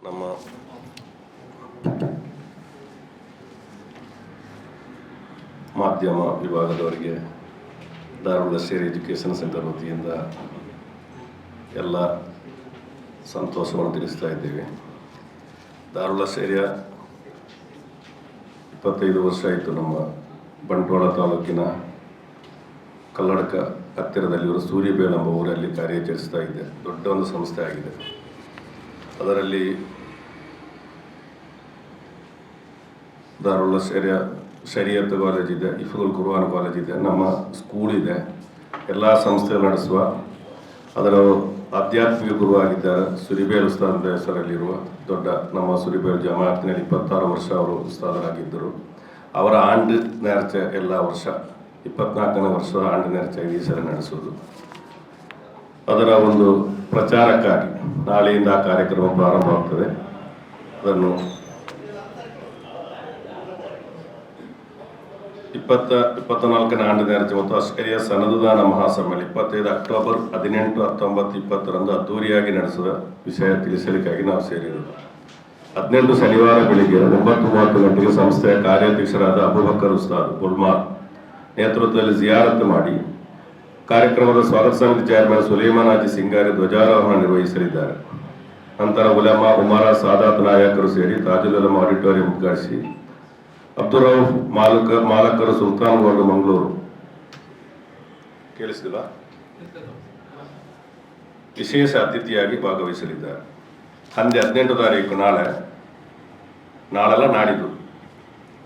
ನಮ್ಮ ಮಾಧ್ಯಮ ವಿಭಾಗದವರಿಗೆ Dharwad share education centre ವತಿಯಿಂದ ಎಲ್ಲ ಸಂತೋಷವನ್ನು ತಿಳಿಸ್ತಾ ಇದ್ದೇವೆ. ಧಾರವಾಡ ಶೇರಿಯ 25 ವರ್ಷ ಆಯಿತು. ನಮ್ಮ ಬಂಟ್ವಾಳ ತಾಲೂಕಿನ ಕಲ್ಲಡ್ಕ ಹತ್ತಿರದಲ್ಲಿರುವ ಸೂರ್ಯಬೇಳ ಎಂಬ ಊರಲ್ಲಿ ಕಾರ್ಯಾಚರಿಸ್ತಾ ಇದೆ. ದೊಡ್ಡ ಒಂದು ಸಂಸ್ಥೆ ಆಗಿದೆ. ಅದರಲ್ಲಿ ಧಾರವಾಡ ಶರಿಯತ್ ಕಾಲೇಜ್ ಇದೆ, ಹಿಫ್ಜುಲ್ ಕುರ್ಆನ್ ಕಾಲೇಜ್ ಇದೆ, ನಮ್ಮ ಸ್ಕೂಲ್ ಇದೆ. ಎಲ್ಲ ಸಂಸ್ಥೆಗಳು ನಡೆಸುವ ಅದರ ಆಧ್ಯಾತ್ಮಿಕ ಗುರುವಾಗಿದ್ದಾರೆ ಸುರಿಬೇಲ್ ಉಸ್ತಾದ್ ಅಂತ ಹೆಸರಲ್ಲಿರುವ ದೊಡ್ಡ ನಮ್ಮ ಸುರಿಬೇಲ್ ಜಮಾಅತ್ನಲ್ಲಿ 26 ವರ್ಷ ಅವರು ಉಸ್ತಾದರಾಗಿದ್ದರು. ಅವರ ಆಂಡ್ ನೇರ್ಚೆ ಎಲ್ಲ ವರ್ಷ 24ನೇ ವರ್ಷದ ಆಂಡ್ ನೇರ್ಚೆ ಈ ಸಲ ನಡೆಸುವುದು. ಅದರ ಒಂದು ಪ್ರಚಾರಕ್ಕಾಗಿ ನಾಳೆಯಿಂದ ಆ ಕಾರ್ಯಕ್ರಮ ಪ್ರಾರಂಭವಾಗ್ತದೆ. ಅದನ್ನು 24ನೇ ಆಂಡ್ ನೇರ್ಚೆ ಮತ್ತು ಅಶ್ಕರಿಯ ಸನದುದಾನ ಮಹಾಸಮ್ಮೇಳನ 25 ಅಕ್ಟೋಬರ್ 18, 19, 20ರಂದು ಅದ್ದೂರಿಯಾಗಿ ನಡೆಸುವ ವಿಷಯ ತಿಳಿಸಲಿಕ್ಕಾಗಿ ನಾವು ಸೇರಿರುವುದು. 18 ಶನಿವಾರ ಬೆಳಿಗ್ಗೆ 9:30 ಗಂಟೆಗೆ ಸಂಸ್ಥೆಯ ಕಾರ್ಯಾಧ್ಯಕ್ಷರಾದ ಅಬೂಬಕರ್ ಉಸ್ತಾದ್ ಬುಲ್ಮಾರ್ ನೇತೃತ್ವದಲ್ಲಿ ಜಿಯಾರತ್ ಮಾಡಿ ಕಾರ್ಯಕ್ರಮದ ಸ್ವಾಗತ ಸಮಿತಿ ಚೇರ್ಮನ್ ಸುಲೇಮಾನ್ ಹಾಜಿ ಸಿಂಗಾರಿ ಧ್ವಜಾರೋಹಣ ನಿರ್ವಹಿಸಲಿದ್ದಾರೆ. ನಂತರ ಉಲಮಾ ಉಮರ ಸಾದಾತ್ ನಾಯಕರು ಸೇರಿ ತಾಜುಲ್ ಉಲಮಾ ಆಡಿಟೋರಿಯಂ ಉದ್ಘಾಟಿಸಿ ಅಬ್ದುಲ್ ರೌಫ್ ಮಾಲಕರು ಸುಲ್ತಾನ್ ಗೋಲ್ಡ್ ಮಂಗಳೂರು ಕೇಳಿಸಿಲ್ಲ ವಿಶೇಷ ಅತಿಥಿಯಾಗಿ ಭಾಗವಹಿಸಲಿದ್ದಾರೆ. 18 ತಾರೀಕು ನಾಳೆಲ್ಲ ನಾಡಿದ್ದು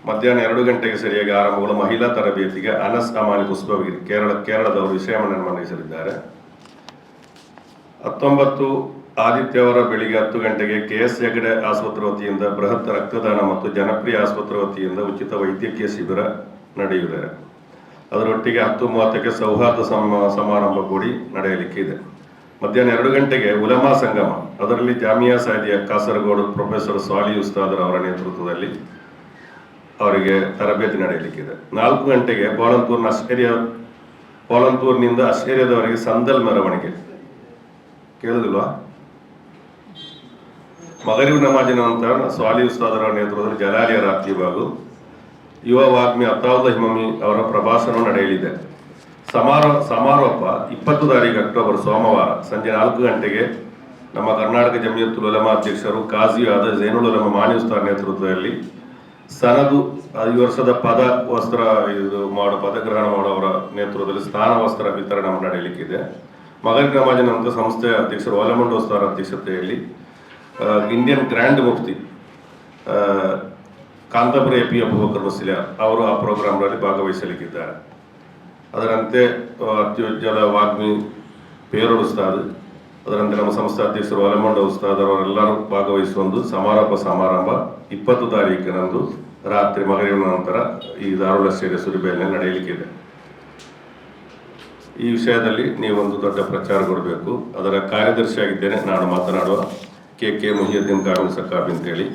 ಮಧ್ಯಾಹ್ನ 2 ಗಂಟೆಗೆ ಸರಿಯಾಗಿ ಆರಂಭಗಳು ಮಹಿಳಾ ತರಬೇತಿಗೆ ಅನಸ್ ಅಮಾನಿ ಪುಷ್ಪಗಿರಿ ಕೇರಳದವರು ವಿಷಯವನ್ನು ಮಂಡಿಸಲಿದ್ದಾರೆ. 19 ಆದಿತ್ಯವಾರ ಬೆಳಿಗ್ಗೆ 10 ಗಂಟೆಗೆ KS ಹೆಗಡೆ ಆಸ್ಪತ್ರೆ ವತಿಯಿಂದ ಬೃಹತ್ ರಕ್ತದಾನ ಮತ್ತು ಜನಪ್ರಿಯ ಆಸ್ಪತ್ರೆ ವತಿಯಿಂದ ಉಚಿತ ವೈದ್ಯಕೀಯ ಶಿಬಿರ ನಡೆಯುತ್ತದೆ. ಅದರೊಟ್ಟಿಗೆ 10:30ಕ್ಕೆ ಸೌಹಾರ್ದ ಸಮಾರಂಭ ಕೂಡಿ ನಡೆಯಲಿಕ್ಕೆ ಇದೆ. ಮಧ್ಯಾಹ್ನ 2 ಗಂಟೆಗೆ ಉಲಮಾ ಸಂಗಮ, ಅದರಲ್ಲಿ ಜಾಮಿಯಾ ಸಾದಿಯಾ ಕಾಸರಗೋಡು ಪ್ರೊಫೆಸರ್ ಸಾಲಿ ಉಸ್ತಾದರ್ ಅವರ ನೇತೃತ್ವದಲ್ಲಿ ಅವರಿಗೆ ತರಬೇತಿ ನಡೆಯಲಿಕ್ಕಿದೆ. 4 ಗಂಟೆಗೆ ಪಾಲಂತೂರಿನಿಂದ ಅಶ್ಕರಿಯಾದವರೆಗೆ ಸಂದಲ್ ಮೆರವಣಿಗೆ ಕೇಳುದಿಲ್ವಾ? ಮಗರಿಬ್ ನಮಾಜಿನ ನಂತರ ಸಾಲಿ ಉಸ್ತಾದರ ನೇತೃತ್ವದಲ್ಲಿ ಜಲಾಲಿಯ ರಾತ್ರಿ ಬಾಗು ಯುವ ವಾಗ್ಮಿ ಅತಾವುಲ್ಲಾ ಹಿಮಮಿ ಅವರ ಪ್ರಭಾಷಣ ನಡೆಯಲಿದೆ. ಸಮಾರೋಪ 20 ತಾರೀಕು ಅಕ್ಟೋಬರ್ ಸೋಮವಾರ ಸಂಜೆ 4 ಗಂಟೆಗೆ ನಮ್ಮ ಕರ್ನಾಟಕ ಜಮಿಯತುಲ್ ಉಲಮಾ ಅಧ್ಯಕ್ಷರು ಕಾಜಿಯಾದ ಝೈನುಲ್ ಉಲಮಾ ಮಾನಿ ಉಸ್ತಾದ್ ನೇತೃತ್ವದಲ್ಲಿ ಸನದು ಈ ವರ್ಷದ ಪದಗ್ರಹಣ ಮಾಡುವವರ ನೇತೃತ್ವದಲ್ಲಿ ಸ್ಥಾನ ವಸ್ತ್ರ ವಿತರಣೆ ನಡೆಯಲಿಕ್ಕಿದೆ. ಮಗರಿಬ್ ನಮಾಜಿನ ನಂತರ ಸಂಸ್ಥೆಯ ಅಧ್ಯಕ್ಷರು ಒಲಮಂಡ ಉಸ್ತಾದ್ ಅಧ್ಯಕ್ಷತೆಯಲ್ಲಿ ಇಂಡಿಯನ್ ಗ್ರ್ಯಾಂಡ್ ಮುಫ್ತಿ ಕಾಂತಾಪುರ AP ಅಬೂಬಕರ್ ಮುಸ್ಲಿಯಾರ್ ಅವರು ಆ ಪ್ರೋಗ್ರಾಮ್ನಲ್ಲಿ ಭಾಗವಹಿಸಲಿಕ್ಕಿದ್ದಾರೆ. ಅದರಂತೆ ಅತ್ಯುಜ್ವಲ ವಾಗ್ಮಿ ಪೇರೋಡ್ ಉಸ್ತಾದ್, ಅದರಂತೆ ನಮ್ಮ ಸಂಸ್ಥೆ ಅಧ್ಯಕ್ಷರು ಒಲಮಂಡ ಉಸ್ತಾದ್ ಅವರೆಲ್ಲರೂ ಭಾಗವಹಿಸುವ ಒಂದು ಸಮಾರಂಭ 20 ತಾರೀಕಿನಂದು ರಾತ್ರಿ ಮಗರಿಬ್ ನಂತರ ಈ ಧಾರವಾಡ ಶೇರಿಯ ಸುರಿಬೇಲಿನಲ್ಲಿ ನಡೆಯಲಿಕ್ಕಿದೆ. ಈ ವಿಷಯದಲ್ಲಿ ನೀವೊಂದು ದೊಡ್ಡ ಪ್ರಚಾರ ಕೊಡಬೇಕು. ಅದರ ಕಾರ್ಯದರ್ಶಿಯಾಗಿದ್ದೇನೆ ನಾನು ಮಾತನಾಡುವ KK ಮುಹಿಯುದ್ದೀನ್ ಕಾಮಿಲ್ ಸಕಾಫಿ ಅಂತೇಳಿ.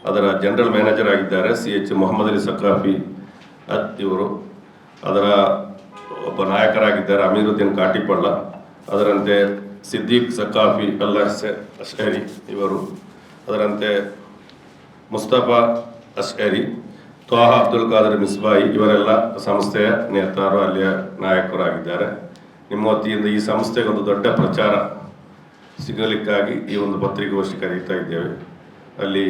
ಅದರ ಜನರಲ್ ಮ್ಯಾನೇಜರ್ ಆಗಿದ್ದಾರೆ CH ಮೊಹಮ್ಮದ್ ಅಲಿ ಸಕಾಫಿ ಇವರು. ಅದರ ಒಬ್ಬ ನಾಯಕರಾಗಿದ್ದಾರೆ ಅಮೀರುದ್ದೀನ್ ಕಾಟಿಪಳ್ಳ. ಅದರಂತೆ ಸಿದ್ದೀಕ್ ಸಕಾಫಿ ಅಶ್ಕರಿ ಇವರು. ಅದರಂತೆ ಮುಸ್ತಫಾ ಅಶ್ಕರಿ, ತ್ವಾಹ ಅಬ್ದುಲ್ ಖಾದರ್ ಮಿಸ್ಬಾಯಿ ಇವರೆಲ್ಲ ಸಂಸ್ಥೆಯ ನೇತಾರರು, ಅಲ್ಲಿಯ ನಾಯಕರಾಗಿದ್ದಾರೆ. ನಿಮ್ಮ ವತಿಯಿಂದ ಈ ಸಂಸ್ಥೆಗೆ ಒಂದು ದೊಡ್ಡ ಪ್ರಚಾರ ಸಿಗಲಿಕ್ಕಾಗಿ ಈ ಒಂದು ಪತ್ರಿಕಾಗೋಷ್ಠಿ ಕರೀತಾ ಇದ್ದೇವೆ. ಅಲ್ಲಿ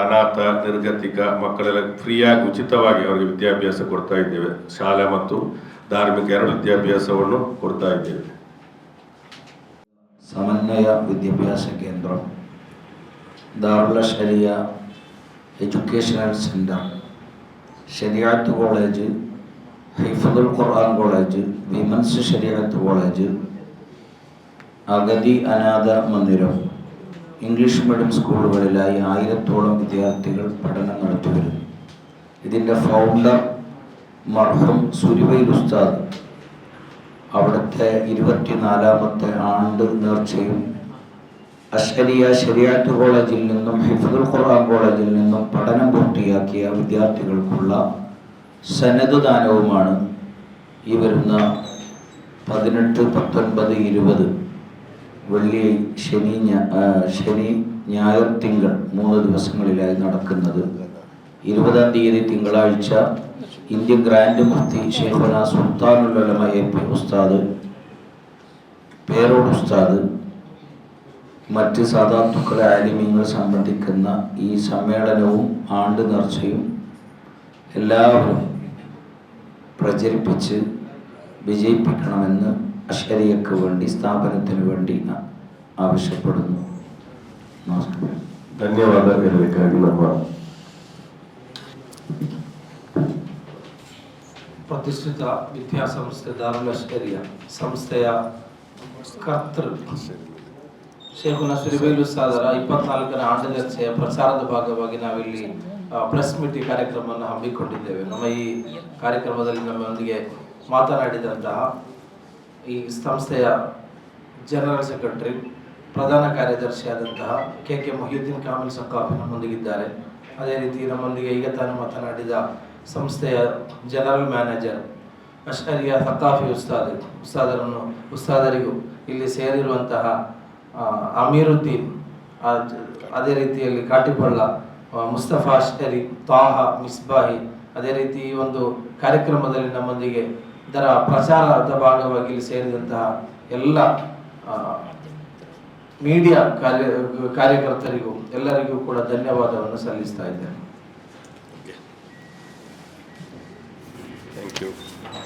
ಅನಾಥ ನಿರ್ಗತಿಕ ಮಕ್ಕಳೆಲ್ಲ ಫ್ರೀಯಾಗಿ ಉಚಿತವಾಗಿ ಅವರಿಗೆ ವಿದ್ಯಾಭ್ಯಾಸ ಕೊಡ್ತಾ ಇದ್ದೇವೆ. ಶಾಲೆ ಮತ್ತು ಧಾರ್ಮಿಕ 2 ವಿದ್ಯಾಭ್ಯಾಸವನ್ನು ಕೊಡ್ತಾ ಇದ್ದೇವೆ. ಸಮನ್ವಯ ವಿದ್ಯಾಭ್ಯಾಸ ಕೇಂದ್ರ, Darul Sharia educational centre, Shariat college, Hifzul Quran college, women's Shariat college, അഗതി അനാഥ മന്ദിരം, ഇംഗ്ലീഷ് മീഡിയം സ്കൂളുകളിലായി 1000ഓളം വിദ്യാർത്ഥികൾ പഠനം നടത്തി വരുന്നു. ഇതിൻ്റെ ഫൗണ്ടർ മർഹൂം സുരിബൈൽ ഉസ്താദ് അവിടുത്തെ 24ാമത്തെ ആണ്ട് നേർച്ചയും അശ്കരിയ ശരിയാത്ത് കോളേജിൽ നിന്നും ഹിഫ്ജുൽ ഖുർആൻ കോളേജിൽ നിന്നും പഠനം പൂർത്തിയാക്കിയ വിദ്യാർത്ഥികൾക്കുള്ള സനദ് ദാനവുമാണ് ഈ വരുന്ന 18, 19, 20 വെള്ളി ശനി ഞായർ തിങ്കൾ 3 ദിവസങ്ങളിലായി നടക്കുന്നത്. 20-ാം തീയതി തിങ്കളാഴ്ച ഇന്ത്യൻ ഗ്രാൻഡ് മുഫ്തി ഷെയ്ഖുന സുൽത്താനുൽ ഉലമ AP ഉസ്താദ്, പേരോട് ഉസ്താദ്, മറ്റ് സാദാത്തുക്കളെ ആലിമീങ്ങൾ സംബന്ധിക്കുന്ന ഈ സമ്മേളനവും ആണ്ട് നേർച്ചയും എല്ലാവരും പ്രചരിപ്പിച്ച് വിജയിപ്പിക്കണമെന്ന് അശ്ശരിയക്ക് വേണ്ടി, സ്ഥാപനത്തിന് വേണ്ടി ആവശ്യപ്പെടുന്നു. നമസ്കാരം. ಧನ್ಯವಾದ ಹೇಳಬೇಕಾಗಿ ನಮ್ಮ ಪ್ರತಿಷ್ಠಿತ ವಿದ್ಯಾಸಂಸ್ಥೆ ದಾರುಲ್ ಅಶ್ಶರಿಯ ಸಂಸ್ಥೆಯ ಕರ್ತೃ ಶೇಖುನ ಸುರಿಬೇಲು ಉಸ್ತಾದರ 24ನೇ ಆಂಡ ಚರ್ಚೆಯ ಪ್ರಚಾರದ ಭಾಗವಾಗಿ ನಾವಿಲ್ಲಿ ಪ್ರೆಸ್ ಮೀಟ್ ಕಾರ್ಯಕ್ರಮವನ್ನು ಹಮ್ಮಿಕೊಂಡಿದ್ದೇವೆ. ನಮ್ಮ ಈ ಕಾರ್ಯಕ್ರಮದಲ್ಲಿ ನಮ್ಮೊಂದಿಗೆ ಮಾತನಾಡಿದಂತಹ ಈ ಸಂಸ್ಥೆಯ ಜನರಲ್ ಸೆಕ್ರೆಟರಿ, ಪ್ರಧಾನ ಕಾರ್ಯದರ್ಶಿಯಾದಂತಹ KK ಮೊಹಿಯುದ್ದೀನ್ ಕಾಮಿಲ್ ಸಖಾಫಿ ನಮ್ಮೊಂದಿಗಿದ್ದಾರೆ. ಅದೇ ರೀತಿ ನಮ್ಮೊಂದಿಗೆ ಈಗ ತಾನು ಮಾತನಾಡಿದ ಸಂಸ್ಥೆಯ ಜನರಲ್ ಮ್ಯಾನೇಜರ್ ಅಶ್ಶರಿಯ ಸಖಾಫಿ ಉಸ್ತಾದರಿಗೂ ಇಲ್ಲಿ ಸೇರಿರುವಂತಹ ಅಮೀರುದ್ದೀನ್, ಅದೇ ರೀತಿಯಲ್ಲಿ ಕಾಟಿಪಳ್ಳ ಮುಸ್ತಫಾ ಅಶ್ಶರಿ, ತಾಹ ಮಿಸ್ಬಾಹಿ, ಅದೇ ರೀತಿ ಈ ಒಂದು ಕಾರ್ಯಕ್ರಮದಲ್ಲಿ ನಮ್ಮೊಂದಿಗೆ ಇದರ ಪ್ರಚಾರದ ಭಾಗವಾಗಿ ಇಲ್ಲಿ ಸೇರಿದಂತಹ ಎಲ್ಲ ಮೀಡಿಯಾ ಕಾರ್ಯಕರ್ತರಿಗೂ ಎಲ್ಲರಿಗೂ ಕೂಡ ಧನ್ಯವಾದವನ್ನು ಸಲ್ಲಿಸ್ತಾ ಇದ್ದೇನೆ. Thank you.